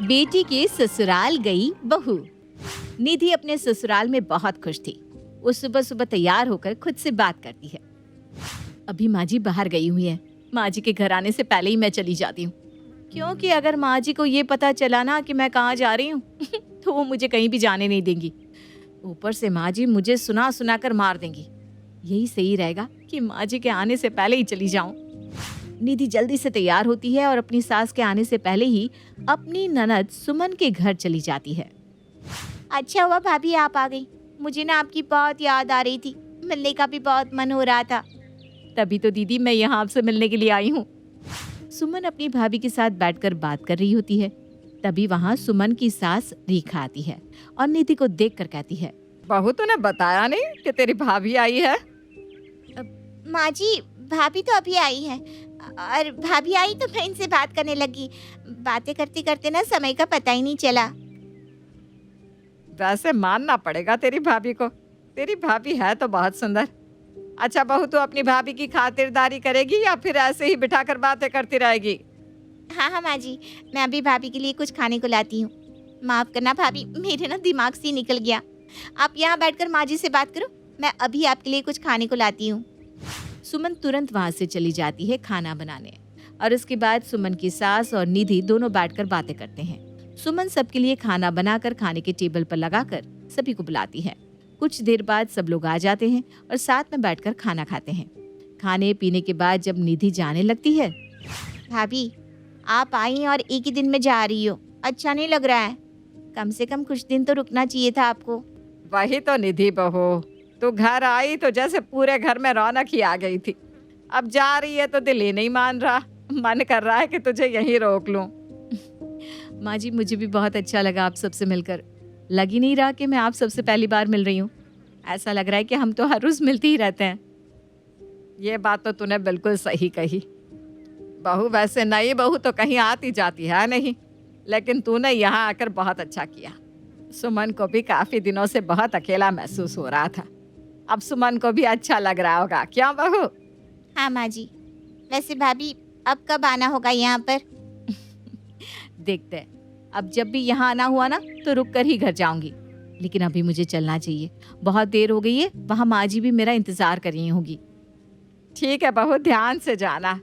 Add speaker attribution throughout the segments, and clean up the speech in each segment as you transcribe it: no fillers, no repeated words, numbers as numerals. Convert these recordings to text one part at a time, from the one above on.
Speaker 1: बेटी के ससुराल गई बहू। निधि अपने ससुराल में बहुत खुश थी। वो सुबह सुबह तैयार होकर खुद से बात करती है। अभी माँ जी बाहर गई हुई है, माँ जी के घर आने से पहले ही मैं चली जाती हूँ, क्योंकि अगर माँ जी को ये पता चला ना कि मैं कहाँ जा रही हूँ तो वो मुझे कहीं भी जाने नहीं देंगी। ऊपर से माँ जी मुझे सुना सुना कर मार देंगी। यही सही रहेगा कि माँ जी के आने से पहले ही चली जाऊं। निधि जल्दी से तैयार होती है और अपनी सास के आने से पहले ही अपनी ननद सुमन के घर चली जाती है। अच्छा हुआ भाभी आप आ गई, मुझे ना आपकी बहुत याद आ रही थी, मिलने का भी बहुत मन हो रहा था। तभी तो दीदी मैं यहाँ आपसे मिलने के लिए आई हूँ। सुमन अपनी भाभी के साथ बैठकर बात कर रही होती है। तभी वहाँ सुमन की सास रेखा आती है और निधि को देखकर कहती है,
Speaker 2: बहू तूने बताया नहीं कि तेरी भाभी आई है?
Speaker 1: माँ जी भाभी तो अभी आई है, और भाभी आई तो मैं इनसे बात करने लगी। बातें करते करते ना समय का पता ही नहीं चला।
Speaker 2: वैसे मानना पड़ेगा तेरी भाभी को, तेरी भाभी है तो बहुत सुंदर। अच्छा बहू, तू अपनी भाभी की खातिरदारी करेगी या फिर ऐसे ही बिठाकर बातें करती रहेगी?
Speaker 1: हाँ हाँ माँ जी, मैं अभी भाभी के लिए कुछ खाने को लाती हूँ। माफ करना भाभी, मेरे ना दिमाग से ही निकल गया। आप यहाँ बैठकर माँ जी से बात करो, मैं अभी आपके लिए कुछ खाने को लाती हूँ। सुमन तुरंत वहाँ से चली जाती है खाना बनाने, और उसके बाद सुमन की सास और निधि दोनों बैठकर बातें करते हैं। सुमन सबके लिए खाना बनाकर खाने के टेबल पर लगाकर सभी को बुलाती है। कुछ देर बाद सब लोग आ जाते हैं और साथ में बैठकर खाना खाते हैं। खाने पीने के बाद जब निधि जाने लगती है, भाभी आप आई और एक ही दिन में जा रही हो, अच्छा नहीं लग रहा है। कम से कम कुछ दिन तो रुकना चाहिए था आपको।
Speaker 2: वही तो निधि बहू, तू घर आई तो जैसे पूरे घर में रौनक ही आ गई थी। अब जा रही है तो दिल ही नहीं मान रहा, मन कर रहा है कि तुझे यहीं रोक लूं।
Speaker 1: माँ जी मुझे भी बहुत अच्छा लगा आप सबसे मिलकर। लग ही नहीं रहा कि मैं आप सबसे पहली बार मिल रही हूँ। ऐसा लग रहा है कि हम तो हर रोज मिलते ही रहते हैं।
Speaker 2: ये बात तो तूने बिल्कुल सही कही बहू। वैसे नई बहू तो कहीं आती जाती है नहीं, लेकिन तूने यहाँ आकर बहुत अच्छा किया। सुमन को भी काफी दिनों से बहुत अकेला महसूस हो रहा था। अब सुमन को भी अच्छा लग रहा होगा, क्यों बहू?
Speaker 1: हाँ माँ जी। वैसे भाभी अब कब आना होगा यहाँ पर? देखते हैं, अब जब भी यहाँ आना हुआ ना तो रुक कर ही घर जाऊंगी, लेकिन अभी मुझे चलना चाहिए, बहुत देर हो गई है। वहाँ माँ जी भी मेरा इंतजार कर रही होगी।
Speaker 2: ठीक है बहू, ध्यान से जाना।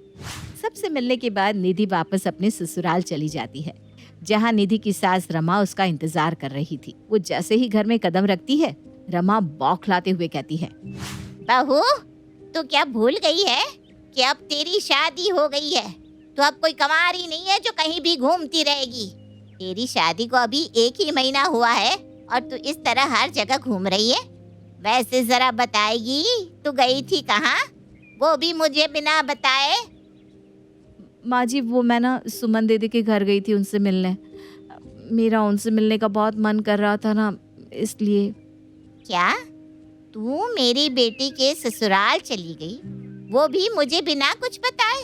Speaker 1: सबसे मिलने के बाद निधि वापस अपने ससुराल चली जाती है, जहाँ निधि की सास रमा उसका इंतजार कर रही थी। वो जैसे ही घर में कदम रखती है, रमा बौखलाते हुए कहती है, बहू तू क्या भूल गई है कि अब तेरी शादी हो गई है? तो अब कोई कमारी नहीं है जो कहीं भी घूमती रहेगी। तेरी शादी को अभी एक ही महीना हुआ है और तू इस तरह हर जगह घूम रही है। वैसे जरा बताएगी तू गई थी कहाँ, वो भी मुझे बिना बताए? माँ जी वो मैं ना सुमन दीदी के घर गई थी उनसे मिलने। मेरा उनसे मिलने का बहुत मन कर रहा था ना, इसलिए। क्या तू मेरी बेटी के ससुराल चली गई, वो भी मुझे बिना कुछ बताए?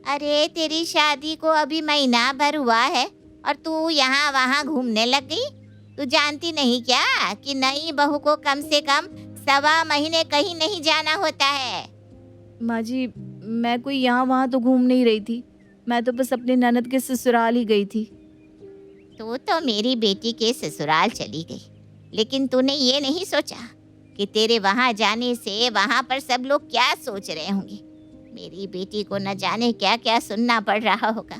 Speaker 1: अरे तेरी शादी को अभी महीना भर हुआ है और तू यहाँ वहाँ घूमने लग गई। तू जानती नहीं क्या कि नई बहू को कम से कम 1.25 महीने कहीं नहीं जाना होता है? माँ जी मैं कोई यहाँ वहाँ तो घूम नहीं रही थी, मैं तो बस अपने ननद के ससुराल ही गई थी। तू तो मेरी बेटी के ससुराल चली गई, लेकिन तूने ये नहीं सोचा कि तेरे वहाँ जाने से वहाँ पर सब लोग क्या सोच रहे होंगे। मेरी बेटी को न जाने क्या क्या सुनना पड़ रहा होगा,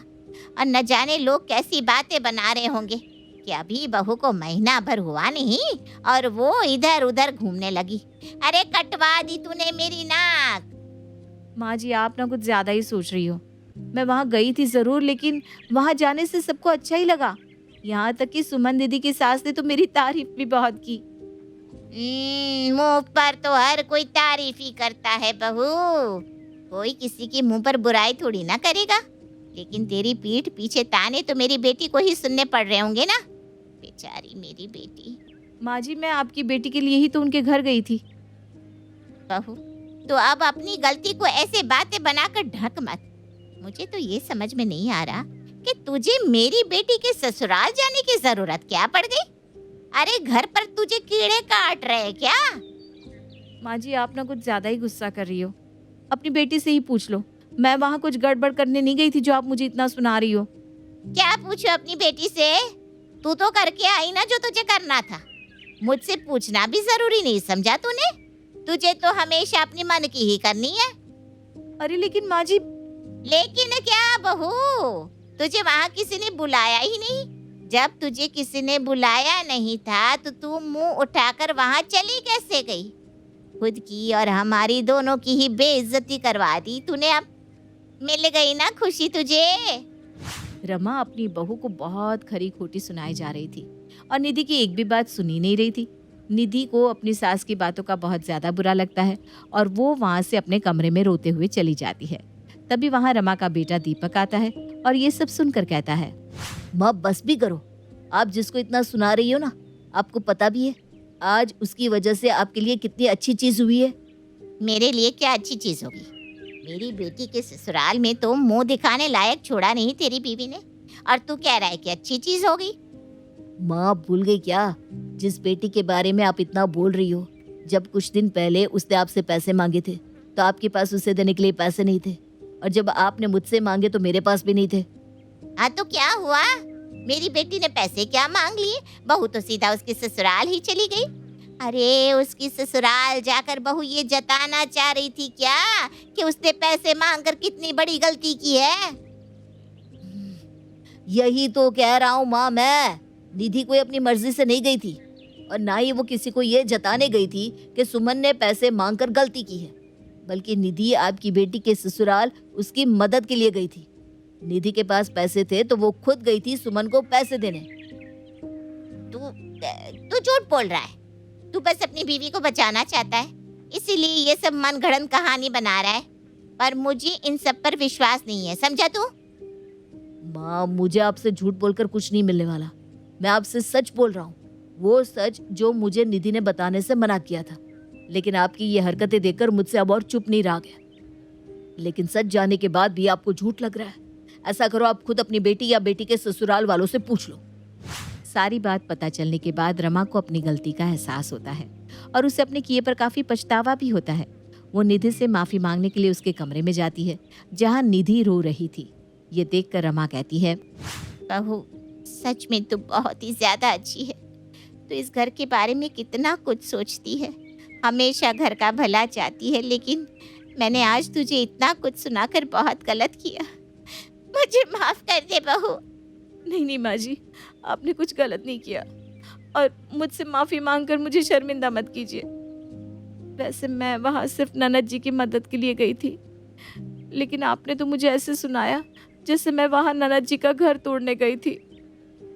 Speaker 1: और न जाने लोग कैसी बातें बना रहे होंगे कि अभी बहू को महीना भर हुआ नहीं और वो इधर उधर घूमने लगी। अरे कटवा दी तूने मेरी नाक। माँ जी आप ना कुछ ज्यादा ही सोच रही हो। मैं वहाँ गई थी जरूर, लेकिन वहाँ जाने से सबको अच्छा ही लगा। यहाँ तक कि सुमन दीदी की सास ने तो मेरी तारीफ भी बहुत की। मुंह पर तो हर कोई तारीफ ही करता है बहू, कोई किसी की मुंह पर बुराई थोड़ी ना करेगा। लेकिन तेरी पीठ पीछे ताने तो मेरी बेटी को ही सुनने पड़ रहे होंगे ना। बेचारी मेरी बेटी। माँ जी मैं आपकी बेटी के लिए ही तो उनके घर गई थी। बहू तो अब अपनी गलती को ऐसे बातें बनाकर ढक मत। मुझे तो ये समझ में नहीं आ रहा कि तुझे मेरी बेटी के ससुराल जाने की जरूरत क्या पड़ गई। अरे घर पर तुझे कीड़े काट रहे क्या? माँ जी आप ना कुछ ज्यादा ही गुस्सा कर रही हो, अपनी बेटी से ही पूछ लो। मैं वहाँ कुछ गड़बड़ करने नहीं गई थी जो आप मुझे इतना सुना रही हो।
Speaker 3: क्या पूछो अपनी बेटी से? तू तो करके आई ना जो तुझे करना था। मुझसे पूछना भी जरूरी नहीं समझा तूने? तुझे तो हमेशा अपनी मन की ही करनी है।
Speaker 1: अरे लेकिन माँ जी।
Speaker 3: लेकिन क्या बहू, तुझे वहाँ किसी ने बुलाया ही नहीं। जब तुझे किसी ने बुलाया नहीं था तो तू मुंह उठाकर वहाँ चली कैसे गई? खुद की और हमारी दोनों की ही बेइज्जती करवा दी तूने। अब मिल गई ना खुशी तुझे।
Speaker 1: रमा अपनी बहू को बहुत खरी खोटी सुनाई जा रही थी और निधि की एक भी बात सुनी नहीं रही थी। निधि को अपनी सास की बातों का बहुत ज्यादा बुरा लगता है और वो वहाँ से अपने कमरे में रोते हुए चली जाती है। तभी वहाँ रमा का बेटा दीपक आता है और ये सब सुनकर कहता है, माँ बस भी करो। आप जिसको इतना सुना रही हो ना, आपको पता भी है आज उसकी वजह से आपके लिए कितनी अच्छी चीज हुई है।
Speaker 3: मेरे लिए क्या अच्छी चीज होगी? मेरी बेटी के ससुराल में तो मुंह दिखाने लायक छोड़ा नहीं तेरी बीवी ने, और तू कह रहा है कि अच्छी चीज होगी।
Speaker 1: माँ भूल गई क्या जिस बेटी के बारे में आप इतना बोल रही हो? जब कुछ दिन पहले उसने आपसे पैसे मांगे थे तो आपके पास उसे देने के लिए पैसे नहीं थे, और जब आपने मुझसे मांगे तो मेरे पास भी नहीं थे।
Speaker 3: हाँ तो क्या हुआ? मेरी बेटी ने पैसे क्या मांग लिए? बहू तो सीधा उसके ससुराल ही चली गई। अरे उसकी ससुराल जाकर बहू ये जताना चाह रही थी क्या कि उसने पैसे मांगकर कितनी बड़ी गलती की है?
Speaker 1: यही तो कह रहा हूँ माँ, मैं निधि कोई अपनी मर्जी से नहीं गई थी और ना ही वो किसी को ये जताने गई थी कि सुमन ने पैसे मांगकर गलती की है, बल्कि निधि आपकी बेटी के ससुराल उसकी मदद के लिए गई थी। निधि के पास पैसे थे तो वो खुद गई थी सुमन को पैसे देने।
Speaker 3: तू झूठ बोल रहा है। तू बस अपनी बीवी को बचाना चाहता है, इसीलिए ये सब मनगढ़ंत कहानी बना रहा है। पर मुझे इन सब पर विश्वास नहीं है, समझा तू?
Speaker 1: माँ मुझे आपसे झूठ बोलकर कुछ नहीं मिलने वाला। मैं आपसे सच बोल रहा हूँ, वो सच जो मुझे निधि ने बताने से मना किया था। लेकिन आपकी ये हरकतें देखकर मुझसे अब और चुप नहीं रहा गया। लेकिन सच जानने के बाद भी आपको झूठ लग रहा है। ऐसा करो, आप खुद अपनी बेटी या बेटी के ससुराल वालों से पूछ लो। सारी बात पता चलने के बाद रमा को अपनी गलती का एहसास होता है और उसे अपने किए पर काफी पछतावा भी होता है। वो निधि से माफी मांगने के लिए उसके कमरे में जाती है जहाँ निधि रो रही थी। ये देखकर रमा कहती है,
Speaker 3: बहू सच में तू बहुत ही ज्यादा अच्छी है। तू इस घर के बारे में कितना कुछ सोचती है, हमेशा घर का भला चाहती है, लेकिन मैंने आज तुझे इतना कुछ सुनाकर बहुत गलत किया। मुझे माफ कर दे बहू।
Speaker 1: नहीं माँ जी, आपने कुछ गलत नहीं किया और मुझसे माफी मांगकर मुझे शर्मिंदा मत कीजिए। वैसे मैं वहाँ सिर्फ ननद जी की मदद के लिए गई थी, लेकिन आपने तो मुझे ऐसे सुनाया जैसे मैं वहाँ ननद जी का घर तोड़ने गई थी।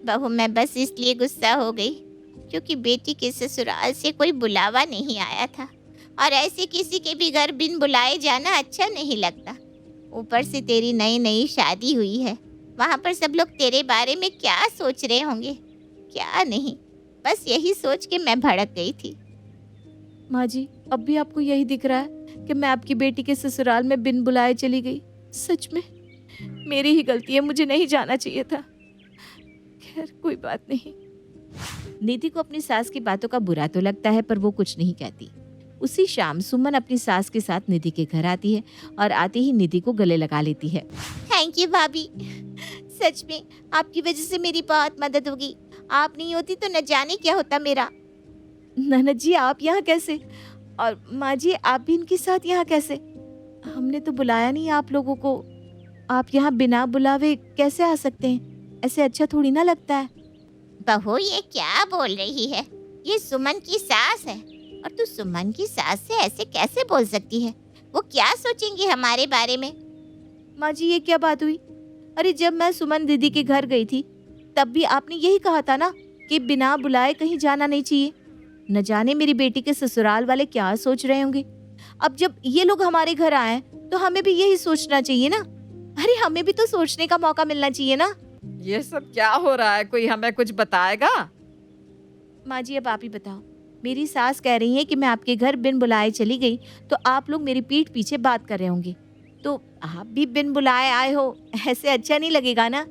Speaker 3: बहू मैं बस इसलिए गुस्सा हो गई क्योंकि बेटी के ससुराल से कोई बुलावा नहीं आया था, और ऐसे किसी के भी घर बिन बुलाए जाना अच्छा नहीं लगता। ऊपर से तेरी नई नई शादी हुई है, वहाँ पर सब लोग तेरे बारे में क्या सोच रहे होंगे क्या नहीं, बस यही सोच के मैं भड़क गई थी।
Speaker 1: माँ जी, अब भी आपको यही दिख रहा है कि मैं आपकी बेटी के ससुराल में बिन बुलाए चली गई? सच में मेरी ही गलती है, मुझे नहीं जाना चाहिए था। खैर कोई बात नहीं। निधि को अपनी सास की बातों का बुरा तो लगता है पर वो कुछ नहीं कहती। उसी शाम सुमन अपनी सास के साथ निधि के घर आती है और आते ही निधि को गले लगा लेती है।
Speaker 3: थैंक यू भाभी, सच में आपकी वजह से मेरी बहुत मदद होगी। आप नहीं होती तो न जाने क्या होता मेरा।
Speaker 1: ननद जी आप यहाँ कैसे? और माँ जी आप भी इनके साथ यहाँ कैसे? हमने तो बुलाया नहीं आप लोगों को। आप यहाँ बिना बुलावे कैसे आ सकते हैं? ऐसे अच्छा थोड़ी ना लगता है।
Speaker 3: बहू ये क्या बोल रही है? ये सुमन की सास है, और तू सुमन की सास से ऐसे कैसे बोल सकती है? वो क्या सोचेंगी हमारे बारे में?
Speaker 1: माँ जी ये क्या बात हुई? अरे जब मैं सुमन दीदी के घर गई थी तब भी आपने यही कहा था ना कि बिना बुलाए कहीं जाना नहीं चाहिए। न जाने मेरी बेटी के ससुराल वाले क्या सोच रहे होंगे। अब जब ये लोग हमारे घर आए तो हमें भी यही सोचना चाहिए ना। अरे हमें भी तो सोचने का मौका मिलना चाहिए ना।
Speaker 2: ये सब क्या हो रहा है? कोई हमें कुछ बताएगा?
Speaker 1: माँ जी अब आप ही बताओ। मेरी सास कह रही है कि मैं आपके घर बिन बुलाए चली गई तो आप लोग मेरी पीठ पीछे बात कर रहे होंगे, तो आप भी बिन बुलाए आए हो, ऐसे अच्छा नहीं लगेगा ना।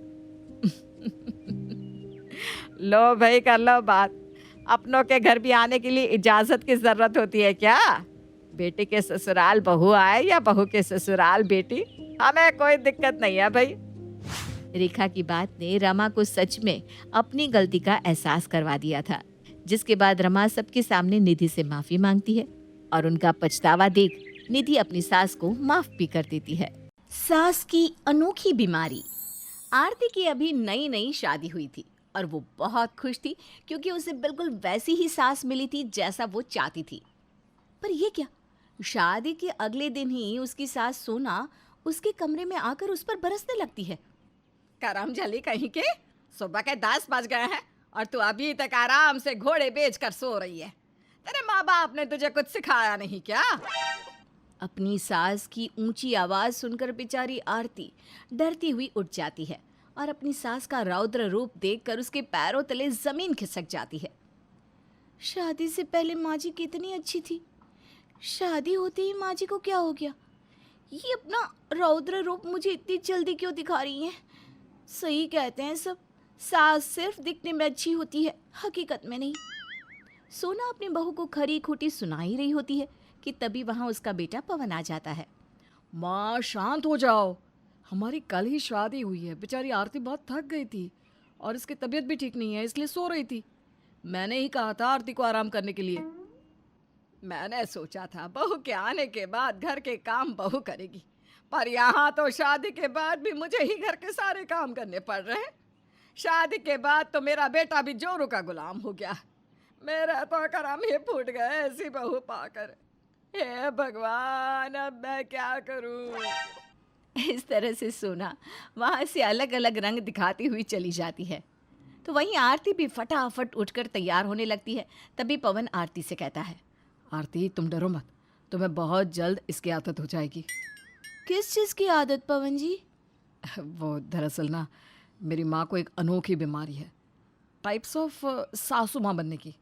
Speaker 2: लो भाई कर लो बात। अपनों के घर भी आने के लिए इजाजत की जरूरत होती है क्या? बेटी के ससुराल बहू आए या बहू के ससुराल बेटी, हमें कोई दिक्कत नहीं है भाई।
Speaker 1: रेखा की बात ने रमा को सच में अपनी गलती का एहसास करवा दिया था, जिसके बाद रमा सबके सामने निधि से माफी मांगती है और उनका पछतावा देख निधि अपनी सास को माफ भी कर देती है। सास की अनोखी बीमारी। आरती की अभी नई नई शादी हुई थी और वो बहुत खुश थी क्योंकि उसे बिल्कुल वैसी ही सास मिली थी जैसा वो चाहती थी। पर ये क्या, शादी के अगले दिन ही उसकी सास सोना उसके कमरे में आकर उस पर बरसने लगती है।
Speaker 2: करम जली कहीं के, सुबह के 10 बज गए हैं और तू अभी तक आराम से घोड़े बेच कर सो रही है। तेरे माँ बाप ने तुझे कुछ सिखाया नहीं क्या?
Speaker 1: अपनी सास की ऊंची आवाज सुनकर बेचारी आरती डरती हुई उठ जाती है और अपनी सास का रौद्र रूप देखकर उसके पैरों तले जमीन खिसक जाती है। शादी से पहले माँ जी कितनी अच्छी थी, शादी होते ही माँ जी को क्या हो गया? ये अपना रौद्र रूप मुझे इतनी जल्दी क्यों दिखा रही हैं? सही कहते हैं सब, सास सिर्फ दिखने में अच्छी होती है, हकीकत में नहीं। सोना अपनी बहू को खरी खोटी सुना ही रही होती है कि तभी वहाँ उसका बेटा पवन आ जाता है।
Speaker 2: माँ शांत हो जाओ, हमारी कल ही शादी हुई है। बेचारी आरती बहुत थक गई थी और इसकी तबीयत भी ठीक नहीं है, इसलिए सो रही थी। मैंने ही कहा था आरती को आराम करने के लिए। मैंने सोचा था बहू के आने के बाद घर के काम बहू करेगी, पर यहाँ तो शादी के बाद भी मुझे ही घर के सारे काम करने पड़ रहे हैं। शादी के बाद तो मेरा बेटा भी जोरू का गुलाम हो गया। मेरा तो करम ही फूट गए ऐसी बहू पाकर। हे भगवान, अब मैं क्या करूं?
Speaker 1: इस तरह से सोना वहाँ से अलग अलग रंग दिखाती हुई चली जाती है। तो वहीं आरती भी फटाफट उठकर तैयार होने लगती है। तभी पवन आरती से कहता है,
Speaker 2: आरती तुम डरो मत, तुम्हें बहुत जल्द इसकी आदत हो जाएगी।
Speaker 1: किस चीज़ की आदत पवन जी?
Speaker 2: वो दरअसल ना मेरी माँ को एक अनोखी बीमारी है, टाइप्स ऑफ सासू माँ बनने की।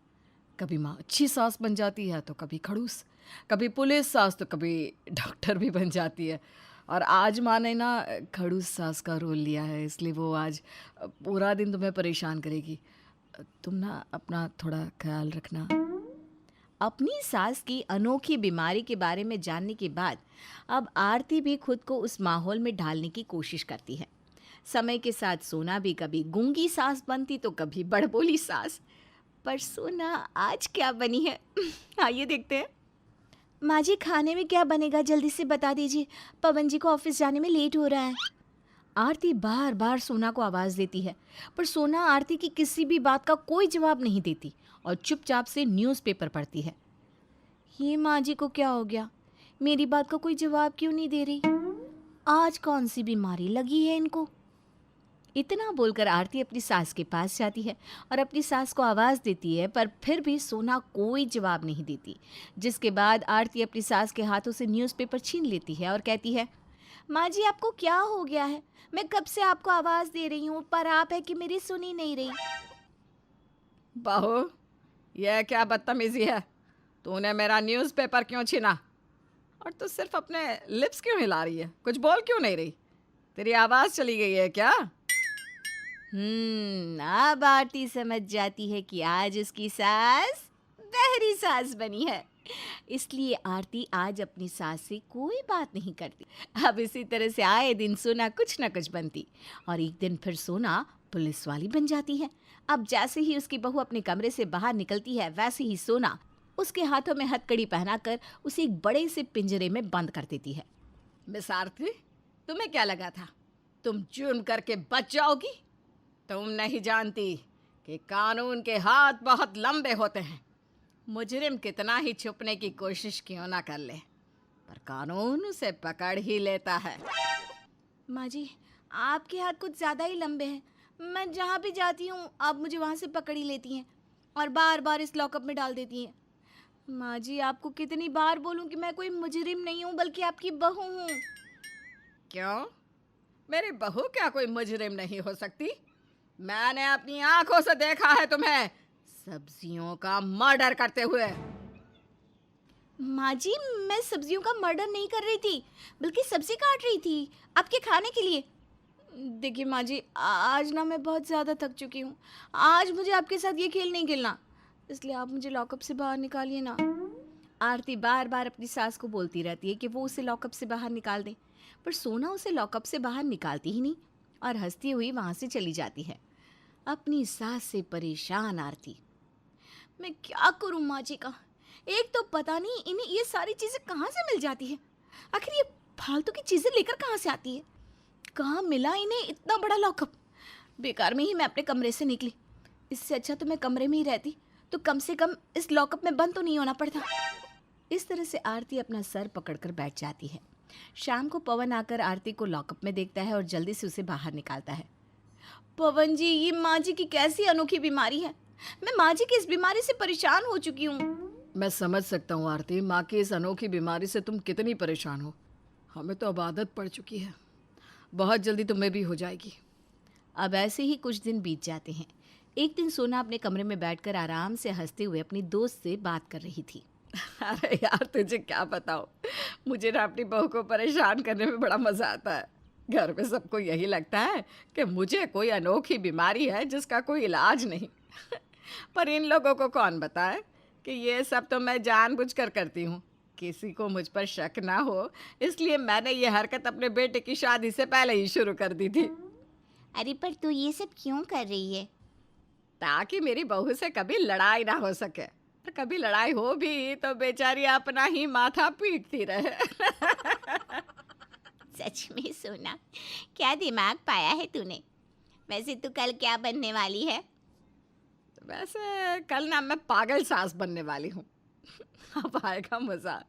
Speaker 2: कभी माँ अच्छी सास बन जाती है तो कभी खड़ूस, कभी पुलिस सास तो कभी डॉक्टर भी बन जाती है। और आज माँ ने ना खड़ूस सास का रोल लिया है, इसलिए वो आज पूरा दिन तुम्हें परेशान करेगी। तुम ना अपना थोड़ा ख्याल रखना।
Speaker 1: अपनी सास की अनोखी बीमारी के बारे में जानने के बाद अब आरती भी खुद को उस माहौल में ढालने की कोशिश करती है। समय के साथ सोना भी कभी गूंगी सास बनती तो कभी बड़बोली सास। पर सोना आज क्या बनी है? आइए देखते हैं। माँ जी, खाने में क्या बनेगा जल्दी से बता दीजिए, पवन जी को ऑफिस जाने में लेट हो रहा है। आरती बार बार सोना को आवाज़ देती है, पर सोना आरती की किसी भी बात का कोई जवाब नहीं देती और चुपचाप से न्यूज़पेपर पढ़ती है। ये माँ जी को क्या हो गया, मेरी बात का कोई जवाब क्यों नहीं दे रही? आज कौन सी बीमारी लगी है इनको? इतना बोलकर आरती अपनी सास के पास जाती है और अपनी सास को आवाज़ देती है, पर फिर भी सोना कोई जवाब नहीं देती। जिसके बाद आरती अपनी सास के हाथों से न्यूज़पेपर छीन लेती है और कहती है, माँ जी आपको क्या हो गया है? मैं कब से आपको आवाज़ दे रही हूँ, पर आप है कि मेरी सुनी नहीं रही।
Speaker 2: बहू, यह क्या बदतमीजी है? तूने मेरा न्यूज़पेपर क्यों छीना? और तू सिर्फ अपने लिप्स क्यों हिला रही है? कुछ बोल क्यों नहीं रही? तेरी आवाज़ चली गई है क्या?
Speaker 1: अब आरती समझ जाती है कि आज उसकी सास बहरी सास बनी है, इसलिए आरती आज अपनी सास से कोई बात नहीं करती। अब इसी तरह से आए दिन सोना कुछ न कुछ बनती और एक दिन फिर सोना पुलिस वाली बन जाती है। अब जैसे ही उसकी बहू अपने कमरे से बाहर निकलती है, वैसे ही सोना उसके हाथों में हथकड़ी पहनाकर उसे एक बड़े से पिंजरे में बंद कर देती है।
Speaker 2: मिस आरती, तुम्हें क्या लगा था तुम जुर्म करके बच जाओगी? तुम नहीं जानती कि कानून के हाथ बहुत लंबे होते हैं। मुजरिम कितना ही छुपने की कोशिश क्यों ना कर ले, पर कानून उसे पकड़ ही लेता है।
Speaker 1: माँ जी, आपके हाथ कुछ ज़्यादा ही लंबे हैं। मैं जहाँ भी जाती हूँ आप मुझे वहाँ से पकड़ ही लेती हैं और बार बार इस लॉकअप में डाल देती हैं। माँ जी, आपको कितनी बार बोलूँ कि मैं कोई मुजरिम नहीं हूँ, बल्कि आपकी बहू हूँ।
Speaker 2: क्यों? मेरी बहू क्या कोई मुजरिम नहीं हो सकती? मैंने अपनी आंखों से देखा है तुम्हें सब्जियों का मर्डर करते हुए।
Speaker 1: माँ जी, मैं सब्जियों का मर्डर नहीं कर रही थी, बल्कि सब्जी काट रही थी आपके खाने के लिए। देखिए माँ जी, आज ना मैं बहुत ज़्यादा थक चुकी हूँ। आज मुझे आपके साथ ये खेल नहीं खेलना, इसलिए आप मुझे लॉकअप से बाहर निकालिए ना। आरती बार बार अपनी सास को बोलती रहती है कि वो उसे लॉकअप से बाहर निकाल दे, पर सोना उसे लॉकअप से बाहर निकालती ही नहीं और हंसती हुई वहाँ से चली जाती है। अपनी सास से परेशान आरती, मैं क्या करूँ माँ जी का, एक तो पता नहीं इन्हें ये सारी चीज़ें कहाँ से मिल जाती है। आखिर ये फालतू की चीज़ें लेकर कहाँ से आती है। कहाँ मिला इन्हें इतना बड़ा लॉकअप। बेकार में ही मैं अपने कमरे से निकली। इससे अच्छा तो मैं कमरे में ही रहती, तो कम से कम इस लॉकअप में बंद तो नहीं होना पड़ता। इस तरह से आरती अपना सर पकड़कर बैठ जाती है। शाम को पवन आकर आरती को लॉकअप में देखता है और जल्दी से उसे बाहर निकालता है। पवन जी, ये माँ जी की कैसी अनोखी बीमारी है। मैं माँ जी की इस बीमारी से परेशान हो चुकी हूँ।
Speaker 2: मैं समझ सकता हूँ आरती, माँ की इस अनोखी बीमारी से तुम कितनी परेशान हो। हमें तो अब आदत पड़ चुकी है, बहुत जल्दी तुम्हें भी हो जाएगी।
Speaker 1: अब ऐसे ही कुछ दिन बीत जाते हैं। एक दिन सोना अपने कमरे में बैठकर आराम से हंसते हुए अपनी दोस्त से बात कर रही थी।
Speaker 2: अरे यार, तुझे क्या बताओ, मुझे ना अपनी बहू को परेशान करने में बड़ा मज़ा आता है। घर में सबको यही लगता है कि मुझे कोई अनोखी बीमारी है जिसका कोई इलाज नहीं। पर इन लोगों को कौन बताए कि ये सब तो मैं जानबूझकर करती हूँ। किसी को मुझ पर शक ना हो, इसलिए मैंने ये हरकत अपने बेटे की शादी से पहले ही शुरू कर दी थी,
Speaker 3: अरे पर तू ये सब क्यों कर रही है?
Speaker 2: ताकि मेरी बहू से कभी लड़ाई ना हो सके। और कभी लड़ाई हो भी तो बेचारी अपना ही माथा पीटती रहे।
Speaker 3: सच में सोना, क्या दिमाग पाया है तूने। वैसे तू कल क्या बनने वाली है?
Speaker 2: वैसे कल ना मैं पागल सास बनने वाली हूँ। अब आएगा मज़ा।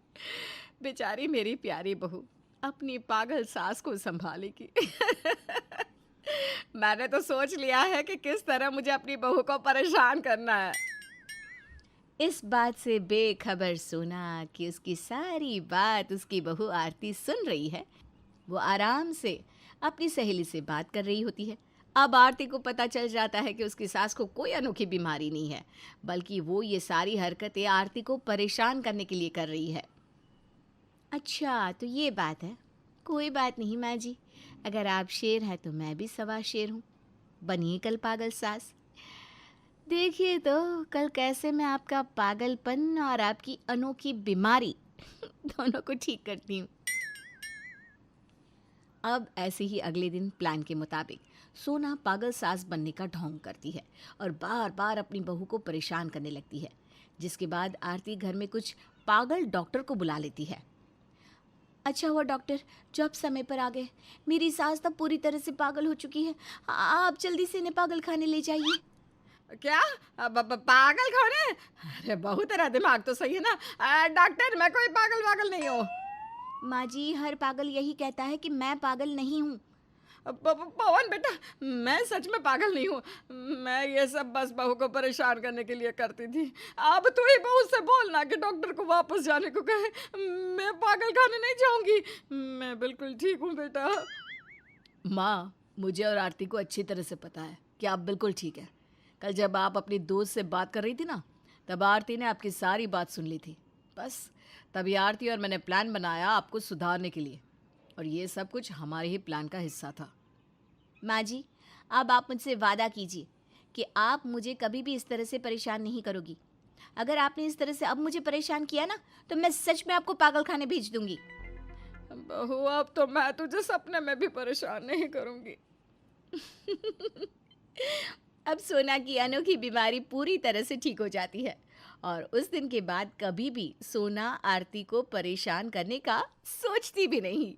Speaker 2: बेचारी मेरी प्यारी बहू अपनी पागल सास को संभालेगी। मैंने तो सोच लिया है कि किस तरह मुझे अपनी बहू को परेशान करना है।
Speaker 1: इस बात से बेखबर सोना कि उसकी सारी बात उसकी बहू आरती सुन रही है, वो आराम से अपनी सहेली से बात कर रही होती है। अब आरती को पता चल जाता है कि उसकी सास को कोई अनोखी बीमारी नहीं है, बल्कि वो ये सारी हरकतें आरती को परेशान करने के लिए कर रही है। अच्छा, तो ये बात है। कोई बात नहीं माँ जी, अगर आप शेर हैं तो मैं भी सवा शेर हूँ। बनिए कल पागल सास। देखिए तो कल कैसे मैं आपका पागलपन और आपकी अनोखी बीमारी दोनों को ठीक करती हूँ। अब ऐसे ही अगले दिन प्लान के मुताबिक सोना पागल सास बनने का ढोंग करती है और बार बार अपनी बहू को परेशान करने लगती है, जिसके बाद आरती घर में कुछ पागल डॉक्टर को बुला लेती है। अच्छा हुआ डॉक्टर जो आप समय पर आ गए। मेरी सास तब पूरी तरह से पागल हो चुकी है। आप जल्दी से इन्हें पागल खाने ले जाइए।
Speaker 2: क्या? पागल खाने? अरे बहू, तेरा दिमाग तो सही है ना। डॉक्टर, मैं कोई पागल वागल नहीं हूँ।
Speaker 1: माँ जी, हर पागल यही कहता है कि मैं पागल नहीं हूँ।
Speaker 2: पवन बेटा, मैं सच में पागल नहीं हूँ। मैं ये सब बस बहू को परेशान करने के लिए करती थी। अब तू ही बहू से बोलना कि डॉक्टर को वापस जाने को कहे। मैं पागल खाने नहीं जाऊंगी, मैं बिल्कुल ठीक हूँ बेटा। माँ, मुझे और आरती को अच्छी तरह से पता है कि आप बिल्कुल ठीक है। कल जब आप अपनी दोस्त से बात कर रही थी ना, तब आरती ने आपकी सारी बात सुन ली थी। बस तभी आरती और मैंने प्लान बनाया आपको सुधारने के लिए, और ये सब कुछ हमारे ही प्लान का हिस्सा था।
Speaker 1: माँ जी, अब आप मुझसे वादा कीजिए कि आप मुझे कभी भी इस तरह से परेशान नहीं करोगी। अगर आपने इस तरह से अब मुझे परेशान किया ना, तो मैं सच में आपको पागल खाने भेज दूंगी।
Speaker 2: बहू, अब तो मैं तुझे सपने में भी परेशान नहीं करूंगी।
Speaker 1: अब सोना की अनोखी बीमारी पूरी तरह से ठीक हो जाती है और उस दिन के बाद कभी भी सोना आरती को परेशान करने का सोचती भी नहीं।